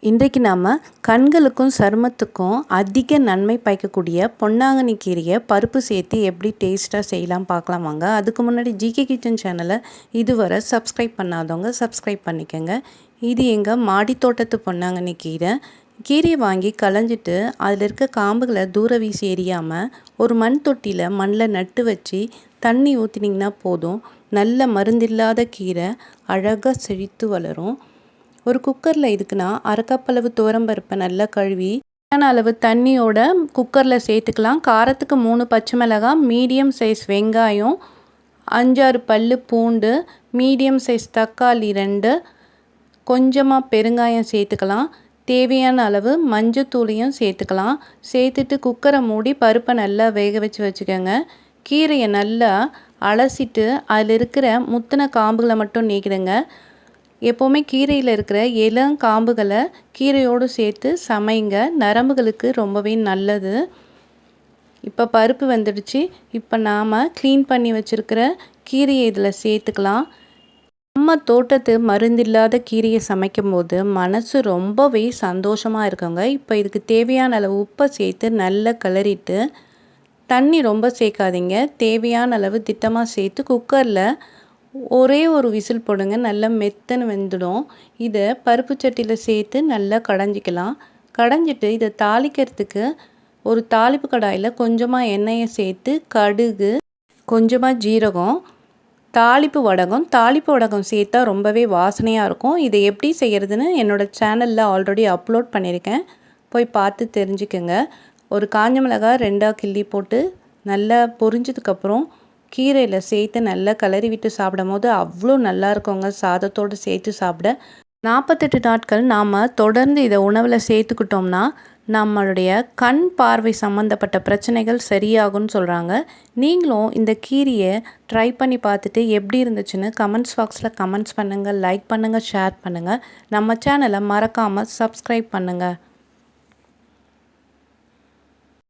இன்றைக்கு நாம் கண்களுக்கும் சருமத்துக்கும் அதிக நன்மை பயக்கக்கூடிய பொன்னாங்கண்ணி கீரையை பருப்பு சேர்த்து எப்படி டேஸ்ட்டாக செய்யலாம் பார்க்கலாம் வாங்க. அதுக்கு முன்னாடி ஜிகே கிச்சன் சேனலை இதுவரை சப்ஸ்கிரைப் பண்ணாதவங்க சப்ஸ்கிரைப் பண்ணிக்கோங்க. இது எங்கள் மாடி தோட்டத்து பொன்னாங்கண்ணி கீரை. கீரையை வாங்கி களைஞ்சிட்டு அதில் இருக்க காம்புகளை தூர வீசி எறியாமல் ஒரு மண் தொட்டியில் மண்ணில் நட்டு வச்சு தண்ணி ஊற்றினீங்கன்னா போதும். நல்ல மருந்தில்லாத கீரை அழகாக செழித்து வளரும். ஒரு குக்கரில் இதுக்குன்னா அரை கப் அளவு துவரம்பருப்பை நல்லா கழுவி தேவையான அளவு தண்ணியோட குக்கரில் சேர்த்துக்கலாம். காரத்துக்கு 3 பச்சை மிளகாய், மீடியம் சைஸ் வெங்காயம், 5-6 பல் பூண்டு, மீடியம் சைஸ் தக்காளி 2, கொஞ்சமாக பெருங்காயம் சேர்த்துக்கலாம். தேவையான அளவு மஞ்சத்தூளையும் சேர்த்துக்கலாம். சேர்த்துட்டு குக்கரை மூடி பருப்பை நல்லா வேக வச்சுக்கோங்க. கீரையை நல்லா அலசிட்டு அதில் இருக்கிற முத்தின காம்புகளை மட்டும் நீக்கிடுங்க. எப்போவுமே கீரையில் இருக்கிற காம்புகளை கீரையோடு சேர்த்து சமைங்க. நரம்புகளுக்கு ரொம்பவே நல்லது. இப்போ பருப்பு வந்துடுச்சு. இப்போ நாம் க்ளீன் பண்ணி வச்சுருக்கிற கீரையை இதில் சேர்த்துக்கலாம். நம்ம தோட்டத்து மருந்தில்லாத கீரையை சமைக்கும் போது மனசு ரொம்பவே சந்தோஷமாக இருக்குங்க. இப்போ இதுக்கு தேவையான அளவு உப்பை சேர்த்து நல்லா கிளறிட்டு தண்ணி ரொம்ப சேர்க்காதீங்க. தேவையான அளவு திட்டமாக சேர்த்து குக்கரில் ஒரே ஒரு விசில் போடுங்க. நல்லா மெத்தன்னு வெந்துடும். இதை பருப்பு சட்டியில் சேர்த்து நல்லா கடைஞ்சிக்கலாம். கடைஞ்சிட்டு இதை தாளிக்கிறதுக்கு ஒரு தாளிப்பு கடாயில் கொஞ்சமாக எண்ணெயை சேர்த்து கடுகு, கொஞ்சமாக ஜீரகம், தாளிப்பு வடகம் சேர்த்தா ரொம்பவே வாசனையாக இருக்கும். இதை எப்படி செய்கிறதுன்னு என்னோடய சேனலில் ஆல்ரெடி அப்லோட் பண்ணியிருக்கேன். போய் பார்த்து தெரிஞ்சுக்கோங்க. ஒரு காஞ்ச மிளகாய் 2ஆக கிள்ளி போட்டு நல்லா பொரிஞ்சதுக்கப்புறம் கீரையில் சேர்த்து நல்லா கிளறி விட்டு சாப்பிடும் போது அவ்வளோ நல்லா இருக்குங்க. சாதத்தோடு சேர்த்து சாப்பிட 48 நாட்கள் நாம் தொடர்ந்து இதை உணவில் சேர்த்துக்கிட்டோம்னா நம்மளுடைய கண் பார்வை சம்மந்தப்பட்ட பிரச்சனைகள் சரியாகும்னு சொல்கிறாங்க. நீங்களும் இந்த கீரையை ட்ரை பண்ணி பார்த்துட்டு எப்படி இருந்துச்சுன்னு கமெண்ட்ஸ் பாக்ஸில் கமெண்ட்ஸ் பண்ணுங்கள், லைக் பண்ணுங்கள், ஷேர் பண்ணுங்கள். நம்ம சேனலை மறக்காமல் சப்ஸ்கிரைப் பண்ணுங்கள்.